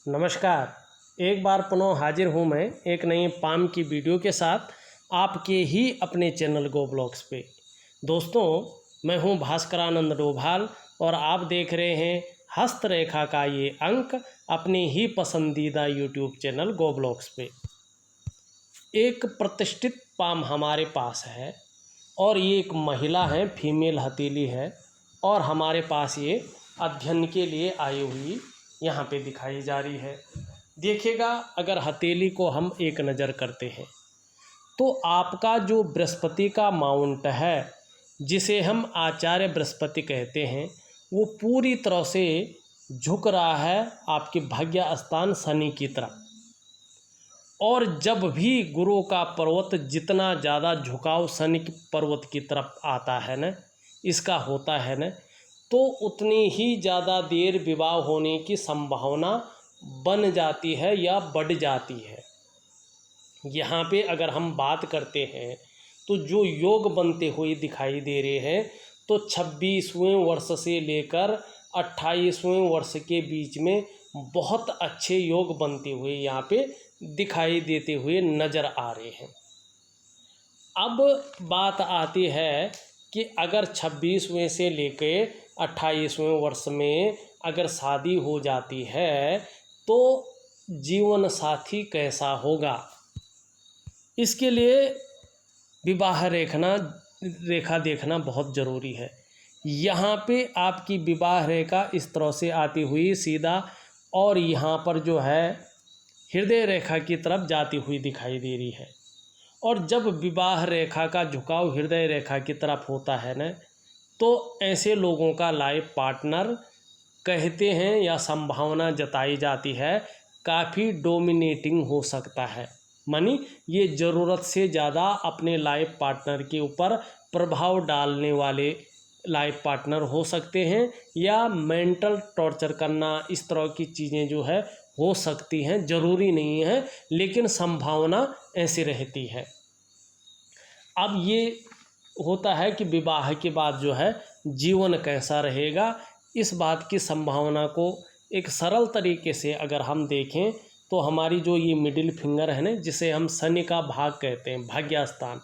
नमस्कार। एक बार पुनः हाजिर हूँ मैं एक नई पाम की वीडियो के साथ आपके ही अपने चैनल गो ब्लॉग्स पे। दोस्तों, मैं हूँ भास्करानंद डोभाल और आप देख रहे हैं हस्तरेखा का ये अंक अपने ही पसंदीदा यूट्यूब चैनल गो ब्लॉग्स पे। एक प्रतिष्ठित पाम हमारे पास है और ये एक महिला है, फीमेल हथेली है और हमारे पास ये अध्ययन के लिए आई हुई यहाँ पे दिखाई जा रही है। देखिएगा, अगर हथेली को हम एक नज़र करते हैं तो आपका जो बृहस्पति का माउंट है, जिसे हम आचार्य बृहस्पति कहते हैं, वो पूरी तरह से झुक रहा है आपके भाग्य स्थान शनि की तरफ। और जब भी गुरु का पर्वत जितना ज़्यादा झुकाव शनि पर्वत की तरफ आता है न, इसका होता है न, तो उतनी ही ज़्यादा देर विवाह होने की संभावना बन जाती है या बढ़ जाती है। यहाँ पे अगर हम बात करते हैं तो जो योग बनते हुए दिखाई दे रहे हैं, तो 26वें वर्ष से लेकर 28वें वर्ष के बीच में बहुत अच्छे योग बनते हुए यहाँ पे दिखाई देते हुए नज़र आ रहे हैं। अब बात आती है कि अगर 26वें से लेके 28वें वर्ष में अगर शादी हो जाती है तो जीवन साथी कैसा होगा, इसके लिए विवाह रेखा देखना बहुत ज़रूरी है। यहाँ पे आपकी विवाह रेखा इस तरह से आती हुई सीधा और यहाँ पर जो है हृदय रेखा की तरफ जाती हुई दिखाई दे रही है। और जब विवाह रेखा का झुकाव हृदय रेखा की तरफ होता है न, तो ऐसे लोगों का लाइफ पार्टनर कहते हैं या संभावना जताई जाती है काफ़ी डोमिनेटिंग हो सकता है। मानी ये ज़रूरत से ज़्यादा अपने लाइफ पार्टनर के ऊपर प्रभाव डालने वाले लाइफ पार्टनर हो सकते हैं, या मेंटल टॉर्चर करना, इस तरह की चीज़ें जो है हो सकती हैं। ज़रूरी नहीं है, लेकिन संभावना ऐसी रहती है। अब ये होता है कि विवाह के बाद जो है जीवन कैसा रहेगा, इस बात की संभावना को एक सरल तरीके से अगर हम देखें तो हमारी जो ये मिडिल फिंगर है ना, जिसे हम शनि का भाग कहते हैं, भाग्य स्थान,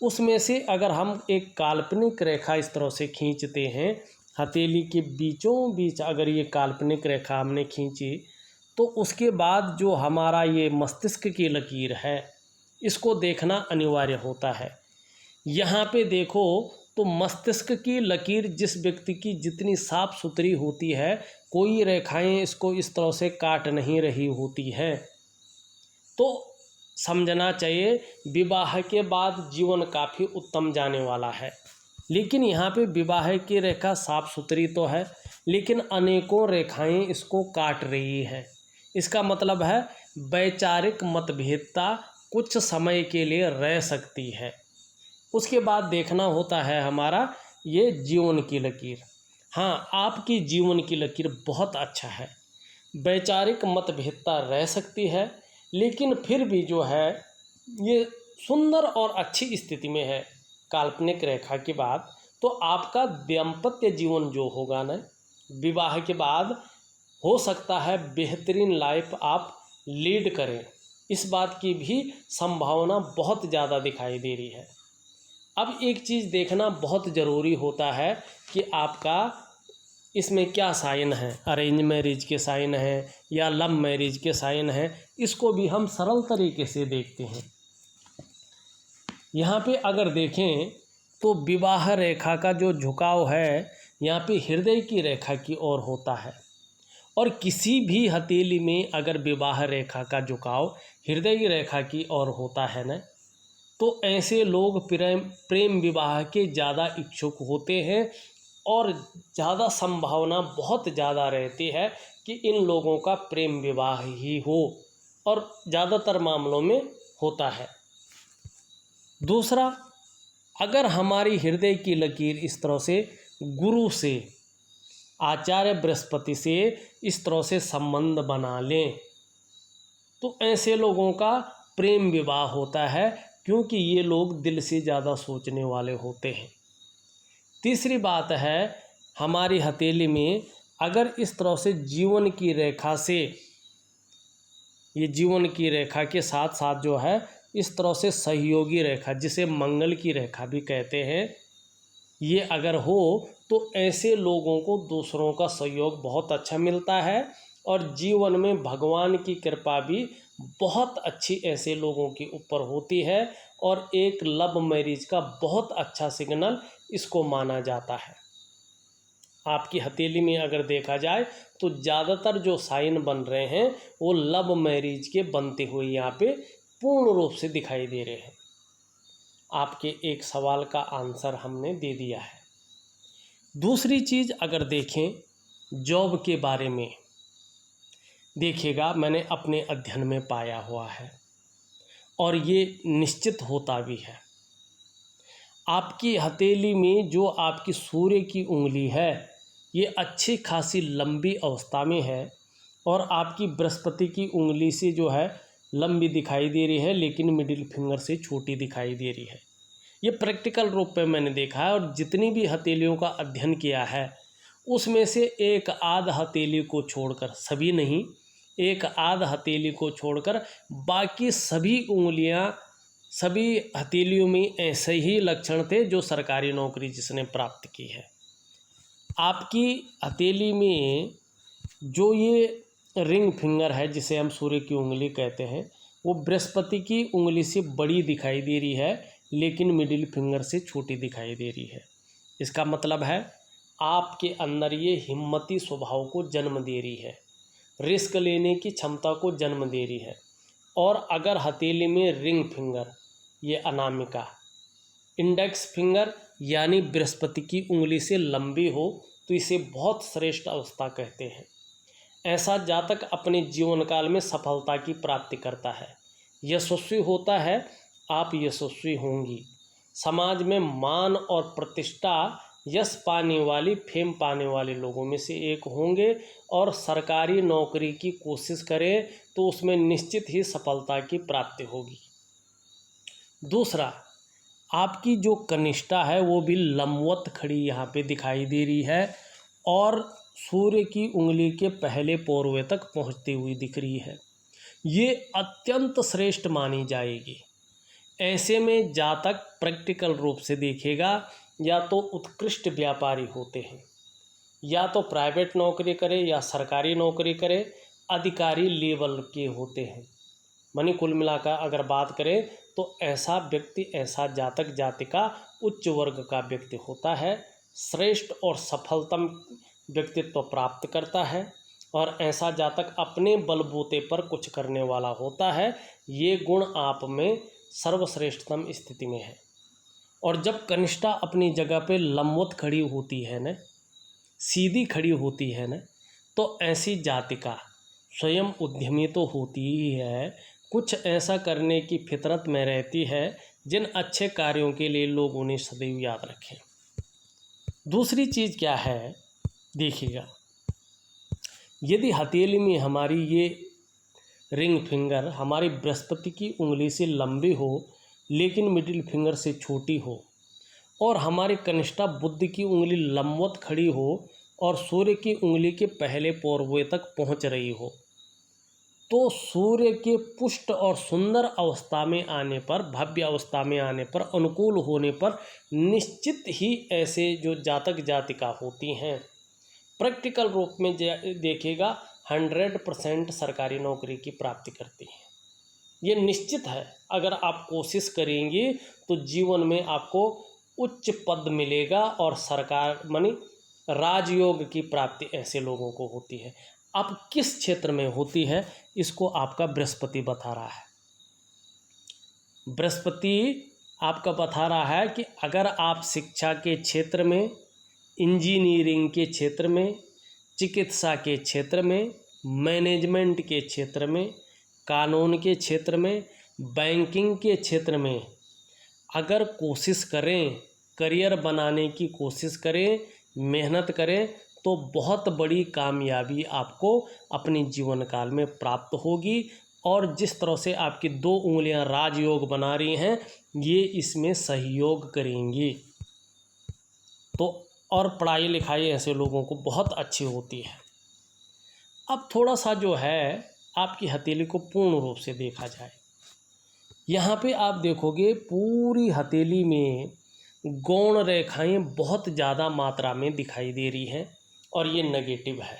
उसमें से अगर हम एक काल्पनिक रेखा इस तरह से खींचते हैं, हथेली के बीचों बीच अगर ये काल्पनिक रेखा हमने खींची, तो उसके बाद जो हमारा ये मस्तिष्क की लकीर है, इसको देखना अनिवार्य होता है। यहाँ पे देखो तो मस्तिष्क की लकीर जिस व्यक्ति की जितनी साफ सुथरी होती है, कोई रेखाएं इसको इस तरह से काट नहीं रही होती है, तो समझना चाहिए विवाह के बाद जीवन काफ़ी उत्तम जाने वाला है। लेकिन यहाँ पे विवाह की रेखा साफ सुथरी तो है, लेकिन अनेकों रेखाएं इसको काट रही है। इसका मतलब है वैचारिक मतभेदता कुछ समय के लिए रह सकती है। उसके बाद देखना होता है हमारा ये जीवन की लकीर। हाँ, आपकी जीवन की लकीर बहुत अच्छा है, वैचारिक मतभेदता रह सकती है, लेकिन फिर भी जो है ये सुंदर और अच्छी स्थिति में है। काल्पनिक रेखा के बाद तो आपका दाम्पत्य जीवन जो होगा ना, विवाह के बाद हो सकता है बेहतरीन लाइफ आप लीड करें। इस बात की भी संभावना बहुत ज़्यादा दिखाई दे रही है। अब एक चीज़ देखना बहुत ज़रूरी होता है कि आपका इसमें क्या साइन है, अरेंज मैरिज के साइन है या लव मैरिज के साइन है, इसको भी हम सरल तरीके से देखते हैं। यहाँ पे अगर देखें तो विवाह रेखा का जो झुकाव है यहाँ पे हृदय की रेखा की ओर होता है, और किसी भी हथेली में अगर विवाह रेखा का झुकाव हृदय रेखा की ओर होता है न, तो ऐसे लोग प्रेम विवाह के ज़्यादा इच्छुक होते हैं और ज़्यादा संभावना बहुत ज़्यादा रहती है कि इन लोगों का प्रेम विवाह ही हो, और ज़्यादातर मामलों में होता है। दूसरा, अगर हमारी हृदय की लकीर इस तरह से गुरु से, आचार्य बृहस्पति से इस तरह से संबंध बना लें, तो ऐसे लोगों का प्रेम विवाह होता है, क्योंकि ये लोग दिल से ज़्यादा सोचने वाले होते हैं। तीसरी बात है, हमारी हथेली में अगर इस तरह से जीवन की रेखा से ये जीवन की रेखा के साथ साथ जो है इस तरह से सहयोगी रेखा, जिसे मंगल की रेखा भी कहते हैं, ये अगर हो तो ऐसे लोगों को दूसरों का सहयोग बहुत अच्छा मिलता है और जीवन में भगवान की कृपा भी बहुत अच्छी ऐसे लोगों के ऊपर होती है और एक लव मैरिज का बहुत अच्छा सिग्नल इसको माना जाता है। आपकी हथेली में अगर देखा जाए तो ज़्यादातर जो साइन बन रहे हैं वो लव मैरिज के बनते हुए यहाँ पे पूर्ण रूप से दिखाई दे रहे हैं। आपके एक सवाल का आंसर हमने दे दिया है। दूसरी चीज़ अगर देखें जॉब के बारे में, देखिएगा मैंने अपने अध्ययन में पाया हुआ है और ये निश्चित होता भी है। आपकी हथेली में जो आपकी सूर्य की उंगली है ये अच्छी खासी लंबी अवस्था में है और आपकी बृहस्पति की उंगली से जो है लंबी दिखाई दे रही है, लेकिन मिडिल फिंगर से छोटी दिखाई दे रही है। ये प्रैक्टिकल रूप पे मैंने देखा है और जितनी भी हथेलियों का अध्ययन किया है उसमें से एक आध हथेली को छोड़कर, सभी नहीं, एक आध हथेली को छोड़कर बाकी सभी उंगलियां, सभी हथेलियों में ऐसे ही लक्षण थे जो सरकारी नौकरी जिसने प्राप्त की है। आपकी हथेली में जो ये रिंग फिंगर है जिसे हम सूर्य की उंगली कहते हैं वो बृहस्पति की उंगली से बड़ी दिखाई दे रही है, लेकिन मिडिल फिंगर से छोटी दिखाई दे रही है। इसका मतलब है आपके अंदर ये हिम्मती स्वभाव को जन्म दे रही है, रिस्क लेने की क्षमता को जन्म दे रही है। और अगर हथेली में रिंग फिंगर, ये अनामिका, इंडेक्स फिंगर यानी बृहस्पति की उंगली से लंबी हो तो इसे बहुत श्रेष्ठ अवस्था कहते हैं। ऐसा जातक अपने जीवन काल में सफलता की प्राप्ति करता है, यशस्वी होता है, आप यशस्वी होंगी, समाज में मान और प्रतिष्ठा, यश पाने वाली, फेम पाने वाले लोगों में से एक होंगे और सरकारी नौकरी की कोशिश करें तो उसमें निश्चित ही सफलता की प्राप्ति होगी। दूसरा, आपकी जो कनिष्ठा है वो भी लंबवत खड़ी यहाँ पे दिखाई दे रही है और सूर्य की उंगली के पहले पोरवे तक पहुँचती हुई दिख रही है। ये अत्यंत श्रेष्ठ मानी जाएगी। ऐसे में जातक प्रैक्टिकल रूप से देखेगा या तो उत्कृष्ट व्यापारी होते हैं, या तो प्राइवेट नौकरी करे या सरकारी नौकरी करे, अधिकारी लेवल के होते हैं। मानी कुल मिलाकर अगर बात करें तो ऐसा व्यक्ति, ऐसा जातक जातिका उच्च वर्ग का व्यक्ति होता है, श्रेष्ठ और सफलतम व्यक्तित्व प्राप्त करता है और ऐसा जातक अपने बलबूते पर कुछ करने वाला होता है। ये गुण आप में सर्वश्रेष्ठतम स्थिति में है। और जब कनिष्ठा अपनी जगह पे लंबवत खड़ी होती है न, सीधी खड़ी होती है न, तो ऐसी जातिका स्वयं उद्यमी तो होती ही है, कुछ ऐसा करने की फितरत में रहती है जिन अच्छे कार्यों के लिए लोग उन्हें सदैव याद रखें। दूसरी चीज़ क्या है, देखिएगा, यदि हथेली में हमारी ये रिंग फिंगर हमारी बृहस्पति की उंगली से लंबी हो लेकिन मिडिल फिंगर से छोटी हो और हमारी कनिष्ठा बुद्ध की उंगली लंबवत खड़ी हो और सूर्य की उंगली के पहले पोरवे तक पहुंच रही हो, तो सूर्य के पुष्ट और सुंदर अवस्था में आने पर, भव्य अवस्था में आने पर, अनुकूल होने पर निश्चित ही ऐसे जो जातक जातिका होती हैं प्रैक्टिकल रूप में देखेगा 100% सरकारी नौकरी की प्राप्ति करती हैं। ये निश्चित है। अगर आप कोशिश करेंगे तो जीवन में आपको उच्च पद मिलेगा और सरकार मानी राजयोग की प्राप्ति ऐसे लोगों को होती है। अब किस क्षेत्र में होती है इसको आपका बृहस्पति बता रहा है। बृहस्पति आपका बता रहा है कि अगर आप शिक्षा के क्षेत्र में, इंजीनियरिंग के क्षेत्र में, चिकित्सा के क्षेत्र में, मैनेजमेंट के क्षेत्र में, कानून के क्षेत्र में, बैंकिंग के क्षेत्र में अगर कोशिश करें, करियर बनाने की कोशिश करें, मेहनत करें तो बहुत बड़ी कामयाबी आपको अपने जीवन काल में प्राप्त होगी। और जिस तरह से आपकी 2 उंगलियां राजयोग बना रही हैं ये इसमें सहयोग करेंगी। तो और पढ़ाई लिखाई ऐसे लोगों को बहुत अच्छी होती है। अब थोड़ा सा जो है आपकी हथेली को पूर्ण रूप से देखा जाए, यहाँ पे आप देखोगे पूरी हथेली में गौण रेखाएं बहुत ज़्यादा मात्रा में दिखाई दे रही हैं और ये नेगेटिव है,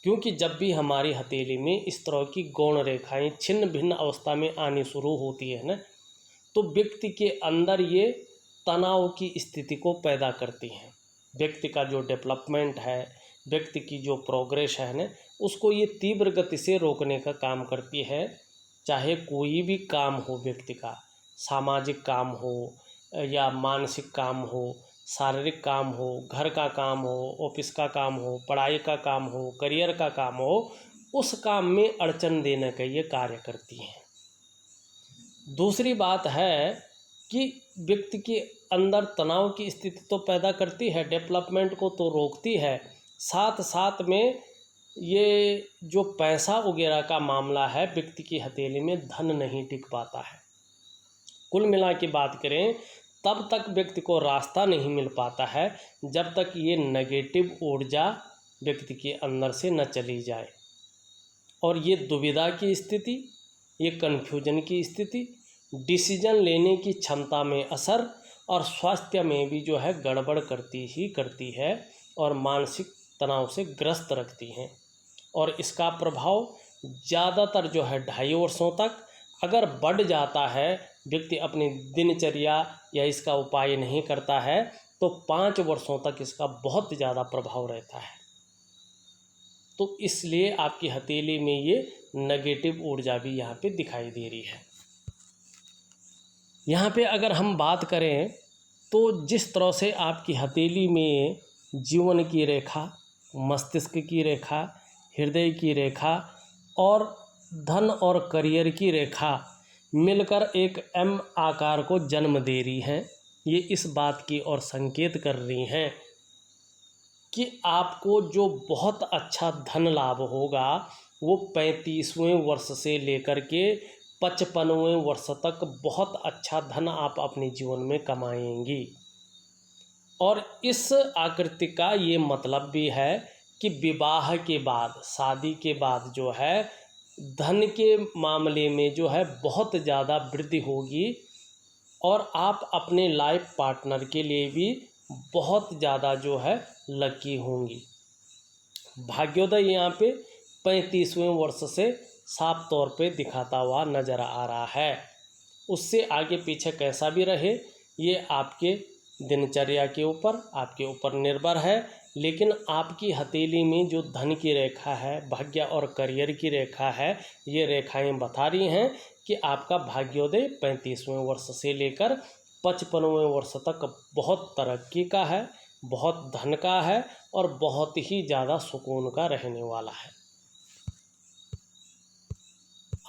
क्योंकि जब भी हमारी हथेली में इस तरह की गौण रेखाएं छिन्न भिन्न अवस्था में आनी शुरू होती है ना, तो व्यक्ति के अंदर ये तनाव की स्थिति को पैदा करती हैं। व्यक्ति का जो डेवलपमेंट है, व्यक्ति की जो प्रोग्रेस है ना, उसको ये तीव्र गति से रोकने का काम करती है। चाहे कोई भी काम हो व्यक्ति का, सामाजिक काम हो या मानसिक काम हो, शारीरिक काम हो, घर का काम हो, ऑफिस का काम हो, पढ़ाई का काम हो, करियर का काम हो, उस काम में अड़चन देने का ये कार्य करती हैं। दूसरी बात है कि व्यक्ति के अंदर तनाव की स्थिति तो पैदा करती है, डेवलपमेंट को तो रोकती है, साथ साथ में ये जो पैसा वगैरह का मामला है, व्यक्ति की हथेली में धन नहीं टिक पाता है। कुल मिला के बात करें तब तक व्यक्ति को रास्ता नहीं मिल पाता है जब तक ये नेगेटिव ऊर्जा व्यक्ति के अंदर से न चली जाए। और ये दुविधा की स्थिति, ये कन्फ्यूजन की स्थिति, डिसीजन लेने की क्षमता में असर और स्वास्थ्य में भी जो है गड़बड़ करती ही करती है और मानसिक तनाव से ग्रस्त रखती हैं। और इसका प्रभाव ज़्यादातर जो है 2.5 वर्षों तक अगर बढ़ जाता है, व्यक्ति अपनी दिनचर्या या इसका उपाय नहीं करता है, तो 5 वर्षों तक इसका बहुत ज़्यादा प्रभाव रहता है। तो इसलिए आपकी हथेली में ये नेगेटिव ऊर्जा भी यहाँ पे दिखाई दे रही है। यहाँ पे अगर हम बात करें तो जिस तरह से आपकी हथेली में जीवन की रेखा, मस्तिष्क की रेखा, हृदय की रेखा और धन और करियर की रेखा मिलकर एक एम आकार को जन्म दे रही हैं, ये इस बात की ओर संकेत कर रही हैं कि आपको जो बहुत अच्छा धन लाभ होगा वो 35वें वर्ष से लेकर के 55वें वर्ष तक बहुत अच्छा धन आप अपने जीवन में कमाएंगी। और इस आकृति का ये मतलब भी है कि विवाह के बाद, शादी के बाद जो है धन के मामले में जो है बहुत ज़्यादा वृद्धि होगी और आप अपने लाइफ पार्टनर के लिए भी बहुत ज़्यादा जो है लकी होंगी। भाग्योदय यहाँ पे 35वें वर्ष से साफ तौर पे दिखाता हुआ नज़र आ रहा है। उससे आगे पीछे कैसा भी रहे ये आपके दिनचर्या के ऊपर, आपके ऊपर निर्भर है, लेकिन आपकी हथेली में जो धन की रेखा है, भाग्य और करियर की रेखा है, ये रेखाएं बता रही हैं कि आपका भाग्योदय 35वें वर्ष से लेकर 55वें वर्ष तक बहुत तरक्की का है, बहुत धन का है और बहुत ही ज़्यादा सुकून का रहने वाला है।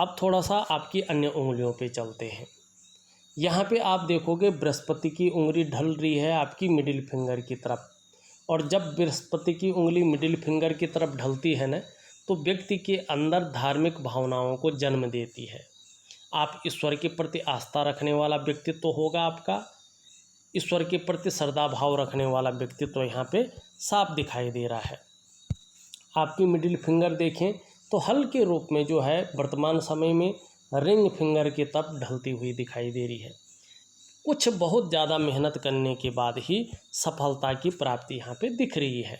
अब थोड़ा सा आपकी अन्य उंगलियों पे चलते हैं। यहाँ पे आप देखोगे बृहस्पति की उंगली ढल रही है आपकी मिडिल फिंगर की तरफ, और जब बृहस्पति की उंगली मिडिल फिंगर की तरफ ढलती है ना, तो व्यक्ति के अंदर धार्मिक भावनाओं को जन्म देती है। आप ईश्वर के प्रति आस्था रखने वाला व्यक्तित्व होगा आपका, ईश्वर के प्रति श्रद्धा भाव रखने वाला व्यक्तित्व यहाँ पे साफ दिखाई दे रहा है। आपकी मिडिल फिंगर देखें तो हल्के रूप में जो है वर्तमान समय में रिंग फिंगर की तरफ ढलती हुई दिखाई दे रही है। कुछ बहुत ज़्यादा मेहनत करने के बाद ही सफलता की प्राप्ति यहाँ पे दिख रही है।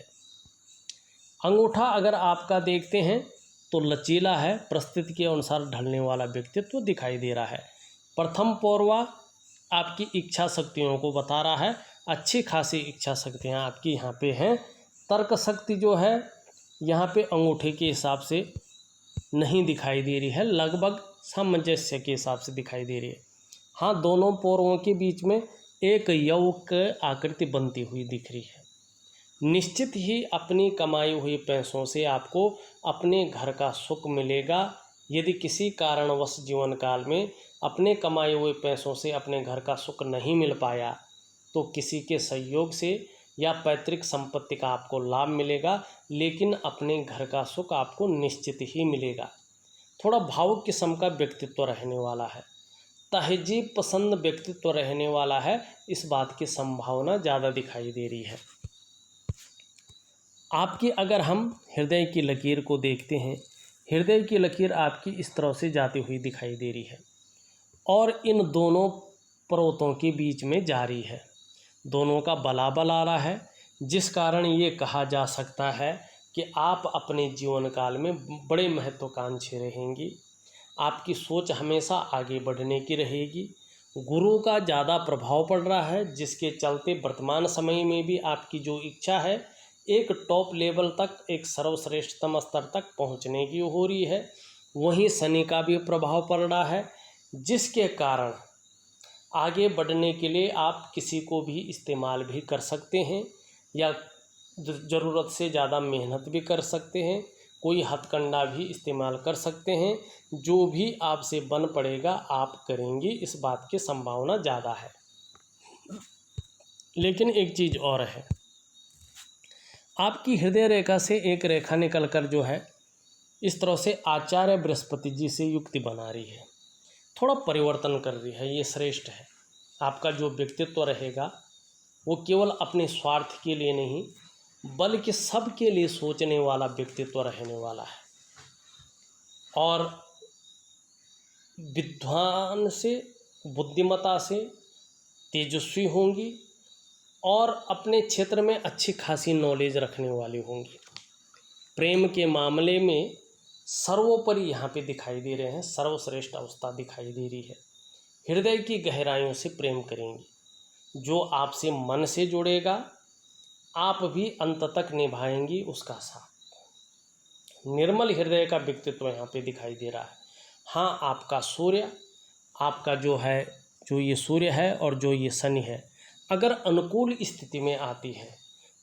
अंगूठा अगर आपका देखते हैं तो लचीला है, परिस्थिति के अनुसार ढलने वाला व्यक्तित्व दिखाई दे रहा है। प्रथम पौरवा आपकी इच्छा शक्तियों को बता रहा है, अच्छी खासी इच्छा शक्तियाँ आपकी यहाँ पे हैं। तर्क शक्ति जो है यहाँ पे अंगूठे के हिसाब से नहीं दिखाई दे रही है, लगभग सामंजस्य के हिसाब से दिखाई दे रही है। हाँ, दोनों पौरवों के बीच में एक यौक आकृति बनती हुई दिख रही है। निश्चित ही अपनी कमाई हुई पैसों से आपको अपने घर का सुख मिलेगा। यदि किसी कारणवश जीवन काल में अपने कमाए हुए पैसों से अपने घर का सुख नहीं मिल पाया तो किसी के सहयोग से या पैतृक संपत्ति का आपको लाभ मिलेगा, लेकिन अपने घर का सुख आपको निश्चित ही मिलेगा। थोड़ा भावुक किस्म का व्यक्तित्व रहने वाला है, तहजीब पसंद व्यक्तित्व रहने वाला है, इस बात की संभावना ज़्यादा दिखाई दे रही है। आपकी अगर हम हृदय की लकीर को देखते हैं, हृदय की लकीर आपकी इस तरह से जाती हुई दिखाई दे रही है और इन दोनों पर्वतों के बीच में जारी है, दोनों का बलाबल आ रहा है, जिस कारण ये कहा जा सकता है कि आप अपने जीवन काल में बड़े महत्वाकांक्षी रहेंगी। आपकी सोच हमेशा आगे बढ़ने की रहेगी। गुरु का ज़्यादा प्रभाव पड़ रहा है, जिसके चलते वर्तमान समय में भी आपकी जो इच्छा है एक टॉप लेवल तक, एक सर्वश्रेष्ठतम स्तर तक पहुंचने की हो रही है। वहीं शनि का भी प्रभाव पड़ रहा है, जिसके कारण आगे बढ़ने के लिए आप किसी को भी इस्तेमाल भी कर सकते हैं या ज़रूरत से ज़्यादा मेहनत भी कर सकते हैं, कोई हथकंडा भी इस्तेमाल कर सकते हैं। जो भी आपसे बन पड़ेगा आप करेंगी, इस बात की संभावना ज़्यादा है। लेकिन एक चीज़ और है, आपकी हृदय रेखा से एक रेखा निकलकर जो है इस तरह से आचार्य बृहस्पति जी से युक्ति बना रही है, थोड़ा परिवर्तन कर रही है। ये श्रेष्ठ है। आपका जो व्यक्तित्व रहेगा वो केवल अपने स्वार्थ के लिए नहीं बल्कि सबके लिए सोचने वाला व्यक्तित्व रहने वाला है और विद्वान से, बुद्धिमता से तेजस्वी होंगी और अपने क्षेत्र में अच्छी खासी नॉलेज रखने वाली होंगी। प्रेम के मामले में सर्वोपरि यहाँ पे दिखाई दे रहे हैं, सर्वश्रेष्ठ अवस्था दिखाई दे रही है। हृदय की गहराइयों से प्रेम करेंगी, जो आपसे मन से जुड़ेगा आप भी अंत तक निभाएंगी उसका साथ। निर्मल हृदय का व्यक्तित्व यहाँ पे दिखाई दे रहा है। हाँ, आपका सूर्य, आपका जो ये सूर्य है और जो ये शनि है, अगर अनुकूल स्थिति में आती है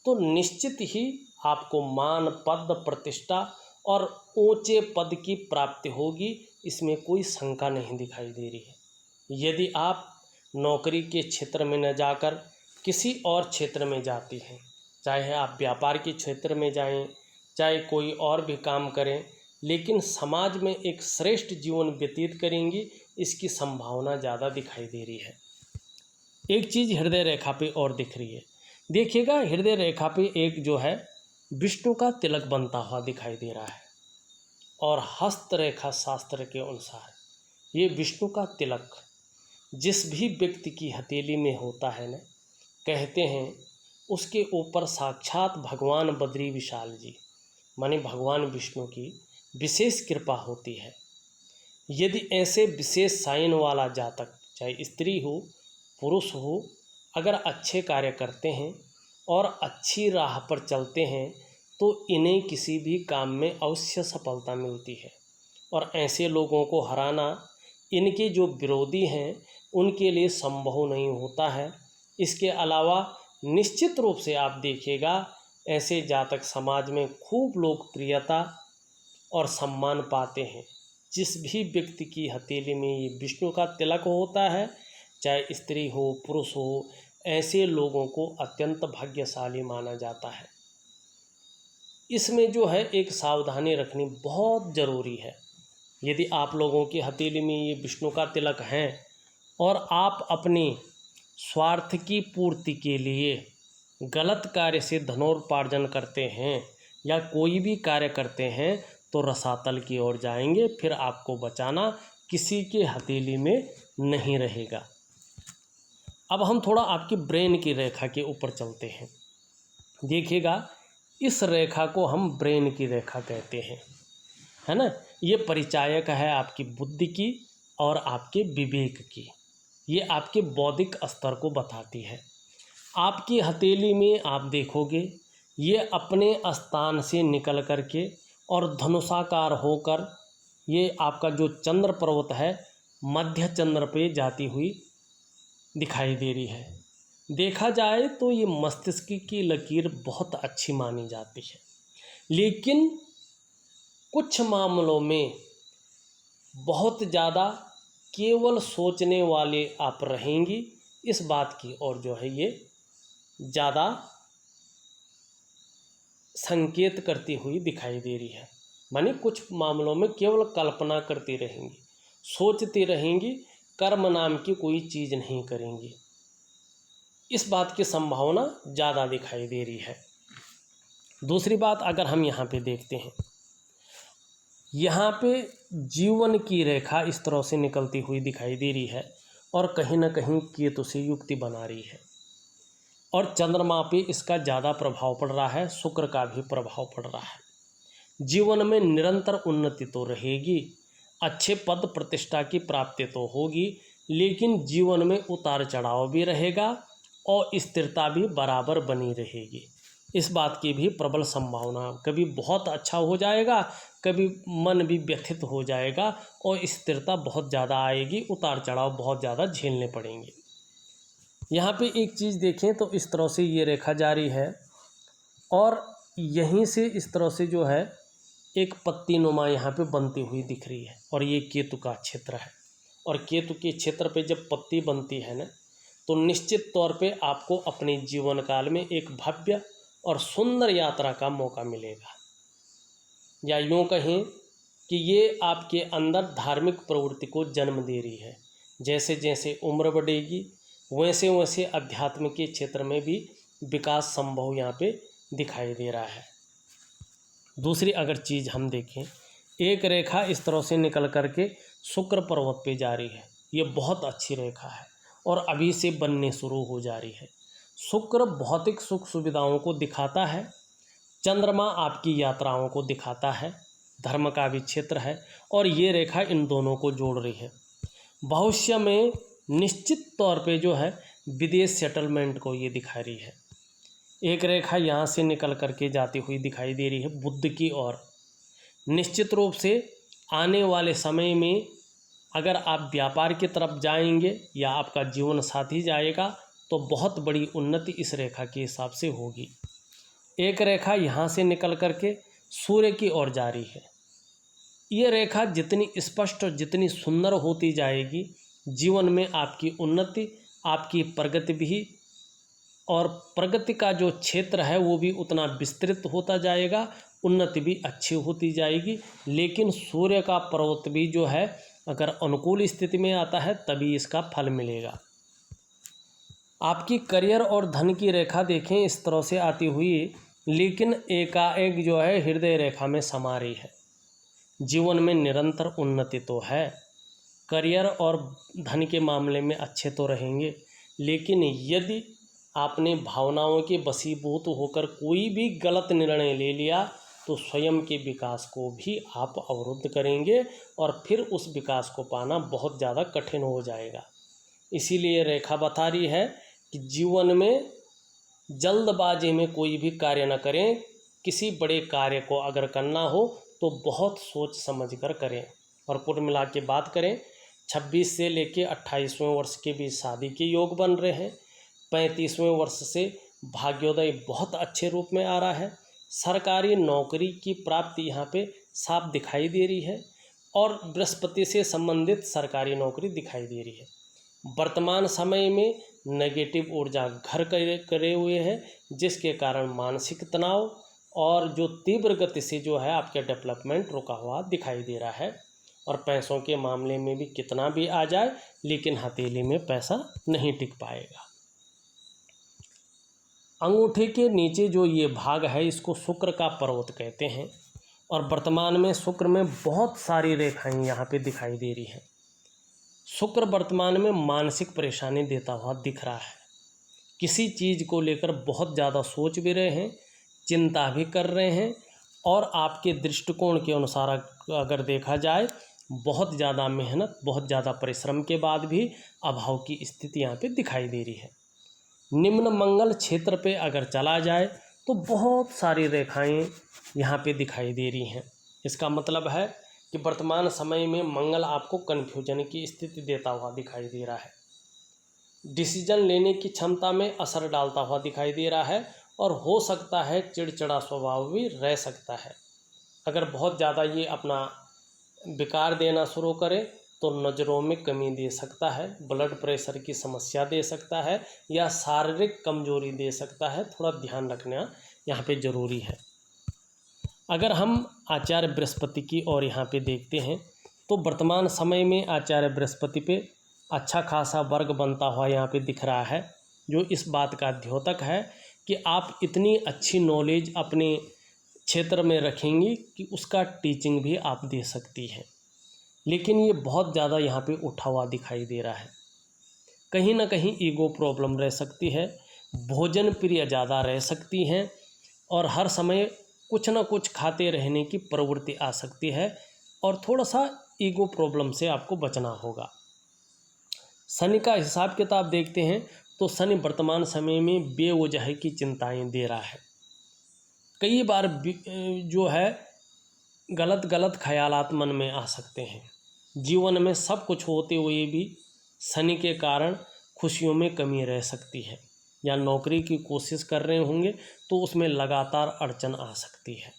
तो निश्चित ही आपको मान, पद, प्रतिष्ठा और ऊंचे पद की प्राप्ति होगी, इसमें कोई शंका नहीं दिखाई दे रही है। यदि आप नौकरी के क्षेत्र में न जाकर किसी और क्षेत्र में जाती हैं, चाहे आप व्यापार के क्षेत्र में जाएं, चाहे कोई और भी काम करें, लेकिन समाज में एक श्रेष्ठ जीवन व्यतीत करेंगी, इसकी संभावना ज़्यादा दिखाई दे रही है। एक चीज़ हृदय रेखा पे और दिख रही है, देखिएगा हृदय रेखा पे एक जो है विष्णु का तिलक बनता हुआ दिखाई दे रहा है और हस्त रेखा शास्त्र के अनुसार ये विष्णु का तिलक जिस भी व्यक्ति की हथेली में होता है न, कहते हैं उसके ऊपर साक्षात भगवान बद्री विशाल जी माने भगवान विष्णु की विशेष कृपा होती है। यदि ऐसे विशेष साइन वाला जातक, चाहे स्त्री हो पुरुष हो, अगर अच्छे कार्य करते हैं और अच्छी राह पर चलते हैं तो इन्हें किसी भी काम में अवश्य सफलता मिलती है और ऐसे लोगों को हराना इनके जो विरोधी हैं उनके लिए संभव नहीं होता है। इसके अलावा निश्चित रूप से आप देखिएगा ऐसे जातक समाज में खूब लोकप्रियता और सम्मान पाते हैं। जिस भी व्यक्ति की हथेली में ये विष्णु का तिलक होता है, चाहे स्त्री हो पुरुष हो, ऐसे लोगों को अत्यंत भाग्यशाली माना जाता है। इसमें जो है एक सावधानी रखनी बहुत ज़रूरी है। यदि आप लोगों की हथेली में ये विष्णु का तिलक है और आप अपने स्वार्थ की पूर्ति के लिए गलत कार्य से धनोपार्जन करते हैं या कोई भी कार्य करते हैं तो रसातल की ओर जाएंगे, फिर आपको बचाना किसी के हथेली में नहीं रहेगा। अब हम थोड़ा आपकी ब्रेन की रेखा के ऊपर चलते हैं। देखिएगा इस रेखा को हम ब्रेन की रेखा कहते हैं, है ना। ये परिचायक है आपकी बुद्धि की और आपके विवेक की, ये आपके बौद्धिक स्तर को बताती है। आपकी हथेली में आप देखोगे ये अपने स्थान से निकल करके और धनुषाकार होकर ये आपका जो चंद्र पर्वत है मध्य चंद्र पे जाती हुई दिखाई दे रही है। देखा जाए तो ये मस्तिष्क की लकीर बहुत अच्छी मानी जाती है, लेकिन कुछ मामलों में बहुत ज़्यादा केवल सोचने वाले आप रहेंगी, इस बात की और जो है ये ज़्यादा संकेत करती हुई दिखाई दे रही है। माने कुछ मामलों में केवल कल्पना करती रहेंगी, सोचती रहेंगी, कर्म नाम की कोई चीज़ नहीं करेंगी, इस बात की संभावना ज़्यादा दिखाई दे रही है। दूसरी बात अगर हम यहाँ पे देखते हैं, यहाँ पे जीवन की रेखा इस तरह से निकलती हुई दिखाई दे रही है और कहीं ना कहीं केतु से युक्ति बना रही है। और चंद्रमा पे इसका ज़्यादा प्रभाव पड़ रहा है, शुक्र का भी प्रभाव पड़ रहा है। जीवन में निरंतर उन्नति तो रहेगी, अच्छे पद प्रतिष्ठा की प्राप्ति तो होगी, लेकिन जीवन में उतार चढ़ाव भी रहेगा और स्थिरता भी बराबर बनी रहेगी। इस बात की भी प्रबल संभावना, कभी बहुत अच्छा हो जाएगा, कभी मन भी व्यथित हो जाएगा और स्थिरता बहुत ज़्यादा आएगी, उतार चढ़ाव बहुत ज़्यादा झेलने पड़ेंगे। यहाँ पे एक चीज़ देखें तो इस तरह से ये रेखा जारी है और यहीं से इस तरह से जो है एक पत्ती नुमा यहाँ पे बनती हुई दिख रही है और ये केतु का क्षेत्र है। और केतु के क्षेत्र पे जब पत्ती बनती है ना, तो निश्चित तौर पे आपको अपने जीवन काल में एक भव्य और सुंदर यात्रा का मौका मिलेगा, या यूँ कहें कि ये आपके अंदर धार्मिक प्रवृत्ति को जन्म दे रही है। जैसे जैसे उम्र बढ़ेगी वैसे वैसे अध्यात्म के क्षेत्र में भी विकास संभव यहाँ पे दिखाई दे रहा है। दूसरी अगर चीज़ हम देखें, एक रेखा इस तरह से निकल करके शुक्र पर्वत पे जा रही है, ये बहुत अच्छी रेखा है और अभी से बनने शुरू हो जा रही है। शुक्र भौतिक सुख सुविधाओं को दिखाता है, चंद्रमा आपकी यात्राओं को दिखाता है, धर्म का भी क्षेत्र है और ये रेखा इन दोनों को जोड़ रही है। भविष्य में निश्चित तौर पे जो है विदेश सेटलमेंट को ये दिखा रही है। एक रेखा यहाँ से निकल करके जाती हुई दिखाई दे रही है बुध की ओर। निश्चित रूप से आने वाले समय में अगर आप व्यापार की तरफ जाएंगे या आपका जीवन साथी जाएगा तो बहुत बड़ी उन्नति इस रेखा के हिसाब से होगी। एक रेखा यहाँ से निकल करके सूर्य की ओर जा रही है। ये रेखा जितनी स्पष्ट और जितनी सुंदर होती जाएगी, जीवन में आपकी उन्नति, आपकी प्रगति भी और प्रगति का जो क्षेत्र है वो भी उतना विस्तृत होता जाएगा, उन्नति भी अच्छी होती जाएगी। लेकिन सूर्य का पर्वत भी जो है अगर अनुकूल स्थिति में आता है तभी इसका फल मिलेगा। आपकी करियर और धन की रेखा देखें इस तरह से आती हुई, लेकिन एकाएक जो है हृदय रेखा में समा रही है। जीवन में निरंतर उन्नति तो है, करियर और धन के मामले में अच्छे तो रहेंगे, लेकिन यदि आपने भावनाओं के वशीभूत होकर कोई भी गलत निर्णय ले लिया तो स्वयं के विकास को भी आप अवरुद्ध करेंगे और फिर उस विकास को पाना बहुत ज़्यादा कठिन हो जाएगा। इसीलिए रेखा बता रही है कि जीवन में जल्दबाजी में कोई भी कार्य न करें। किसी बड़े कार्य को अगर करना हो तो बहुत सोच समझ कर करें। और कुल मिला के बात करें, 26 से लेके 28वें वर्ष के बीच शादी के योग बन रहे हैं। 35वें वर्ष से भाग्योदय बहुत अच्छे रूप में आ रहा है। सरकारी नौकरी की प्राप्ति यहाँ पे साफ दिखाई दे रही है और बृहस्पति से संबंधित सरकारी नौकरी दिखाई दे रही है। वर्तमान समय में नेगेटिव ऊर्जा घर करे हुए है, जिसके कारण मानसिक तनाव और जो तीव्र गति से जो है आपके डेवलपमेंट रुका हुआ दिखाई दे रहा है। और पैसों के मामले में भी कितना भी आ जाए लेकिन हथेली में पैसा नहीं टिक पाएगा। अंगूठे के नीचे जो ये भाग है इसको शुक्र का पर्वत कहते हैं और वर्तमान में शुक्र में बहुत सारी रेखाएं यहाँ पे दिखाई दे रही हैं। शुक्र वर्तमान में मानसिक परेशानी देता हुआ दिख रहा है। किसी चीज़ को लेकर बहुत ज़्यादा सोच भी रहे हैं, चिंता भी कर रहे हैं और आपके दृष्टिकोण के अनुसार अगर देखा जाए बहुत ज़्यादा मेहनत, बहुत ज़्यादा परिश्रम के बाद भी अभाव की स्थिति यहाँ पे दिखाई दे रही है। निम्न मंगल क्षेत्र पे अगर चला जाए तो बहुत सारी रेखाएं यहाँ पे दिखाई दे रही हैं। इसका मतलब है कि वर्तमान समय में मंगल आपको कन्फ्यूजन की स्थिति देता हुआ दिखाई दे रहा है। डिसीजन लेने की क्षमता में असर डालता हुआ दिखाई दे रहा है और हो सकता है चिड़चिड़ा स्वभाव भी रह सकता है। अगर बहुत ज़्यादा ये अपना विकार देना शुरू करे तो नज़रों में कमी दे सकता है, ब्लड प्रेशर की समस्या दे सकता है या शारीरिक कमजोरी दे सकता है। थोड़ा ध्यान रखना यहाँ पे ज़रूरी है। अगर हम आचार्य बृहस्पति की ओर यहाँ पे देखते हैं तो वर्तमान समय में आचार्य बृहस्पति पे अच्छा खासा वर्ग बनता हुआ यहाँ पे दिख रहा है, जो इस बात का द्योतक है कि आप इतनी अच्छी नॉलेज अपने क्षेत्र में रखेंगी कि उसका टीचिंग भी आप दे सकती हैं। लेकिन ये बहुत ज़्यादा यहाँ पे उठा हुआ दिखाई दे रहा है। कहीं ना कहीं ईगो प्रॉब्लम रह सकती है, भोजन प्रिय ज़्यादा रह सकती हैं और हर समय कुछ ना कुछ खाते रहने की प्रवृत्ति आ सकती है और थोड़ा सा ईगो प्रॉब्लम से आपको बचना होगा। शनि का हिसाब किताब देखते हैं तो शनि वर्तमान समय में बेवजह की चिंताएं दे रहा है। कई बार जो है गलत गलत ख्यालात मन में आ सकते हैं। जीवन में सब कुछ होते हुए भी शनि के कारण खुशियों में कमी रह सकती है, या नौकरी की कोशिश कर रहे होंगे तो उसमें लगातार अड़चन आ सकती है।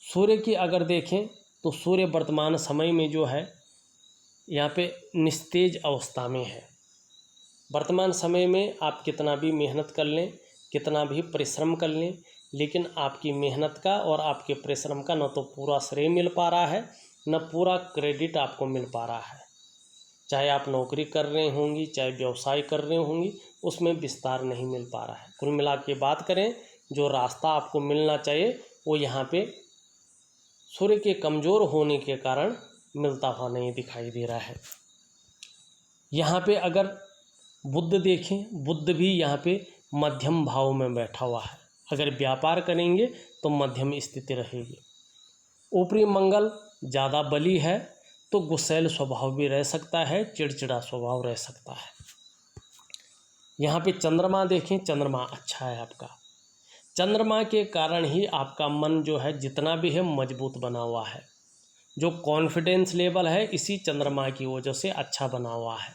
सूर्य की अगर देखें तो सूर्य वर्तमान समय में जो है यहाँ पे निस्तेज अवस्था में है। वर्तमान समय में आप कितना भी मेहनत कर लें, कितना भी परिश्रम कर लें, लेकिन आपकी मेहनत का और आपके परिश्रम का न तो पूरा श्रेय मिल पा रहा है, न पूरा क्रेडिट आपको मिल पा रहा है। चाहे आप नौकरी कर रहे होंगी, चाहे व्यवसाय कर रहे होंगी, उसमें विस्तार नहीं मिल पा रहा है। कुल मिला के बात करें, जो रास्ता आपको मिलना चाहिए वो यहाँ पे सूर्य के कमज़ोर होने के कारण मिलता हुआ नहीं दिखाई दे रहा है। यहाँ पे अगर बुध देखें, बुध भी यहाँ पे मध्यम भाव में बैठा हुआ है। अगर व्यापार करेंगे तो मध्यम स्थिति रहेगी। ऊपरी मंगल ज़्यादा बली है तो गुस्सैल स्वभाव भी रह सकता है, चिड़चिड़ा स्वभाव रह सकता है। यहाँ पे चंद्रमा देखें, चंद्रमा अच्छा है आपका। चंद्रमा के कारण ही आपका मन जो है जितना भी है मजबूत बना हुआ है। जो कॉन्फिडेंस लेवल है इसी चंद्रमा की वजह से अच्छा बना हुआ है।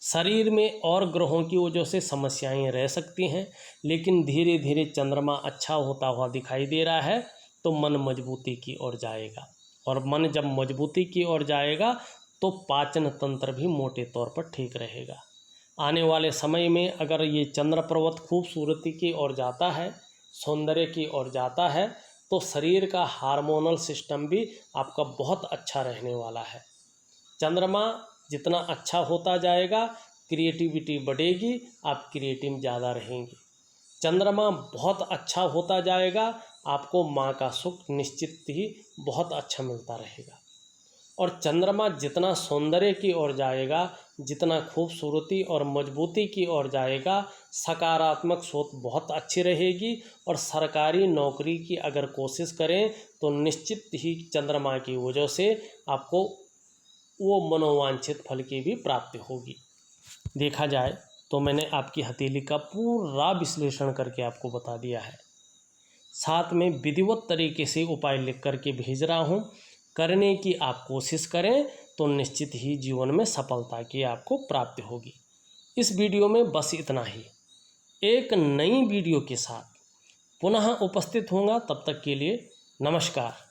शरीर में और ग्रहों की वजह से समस्याएं रह सकती हैं, लेकिन धीरे धीरे चंद्रमा अच्छा होता हुआ दिखाई दे रहा है तो मन मजबूती की ओर जाएगा। और मन जब मजबूती की ओर जाएगा तो पाचन तंत्र भी मोटे तौर पर ठीक रहेगा। आने वाले समय में अगर ये चंद्र पर्वत खूबसूरती की ओर जाता है, सौंदर्य की ओर जाता है, तो शरीर का हार्मोनल सिस्टम भी आपका बहुत अच्छा रहने वाला है। चंद्रमा जितना अच्छा होता जाएगा क्रिएटिविटी बढ़ेगी, आप क्रिएटिव ज़्यादा रहेंगे। चंद्रमा बहुत अच्छा होता जाएगा, आपको माँ का सुख निश्चित ही बहुत अच्छा मिलता रहेगा। और चंद्रमा जितना सौंदर्य की ओर जाएगा, जितना खूबसूरती और मजबूती की ओर जाएगा, सकारात्मक सोच बहुत अच्छी रहेगी। और सरकारी नौकरी की अगर कोशिश करें तो निश्चित ही चंद्रमा की वजह से आपको वो मनोवांछित फल की भी प्राप्ति होगी। देखा जाए तो मैंने आपकी हथेली का पूरा विश्लेषण करके आपको बता दिया है। साथ में विधिवत तरीके से उपाय लिख करके भेज रहा हूँ। करने की आप कोशिश करें तो निश्चित ही जीवन में सफलता की आपको प्राप्ति होगी। इस वीडियो में बस इतना ही। एक नई वीडियो के साथ पुनः उपस्थित होऊंगा, तब तक के लिए नमस्कार।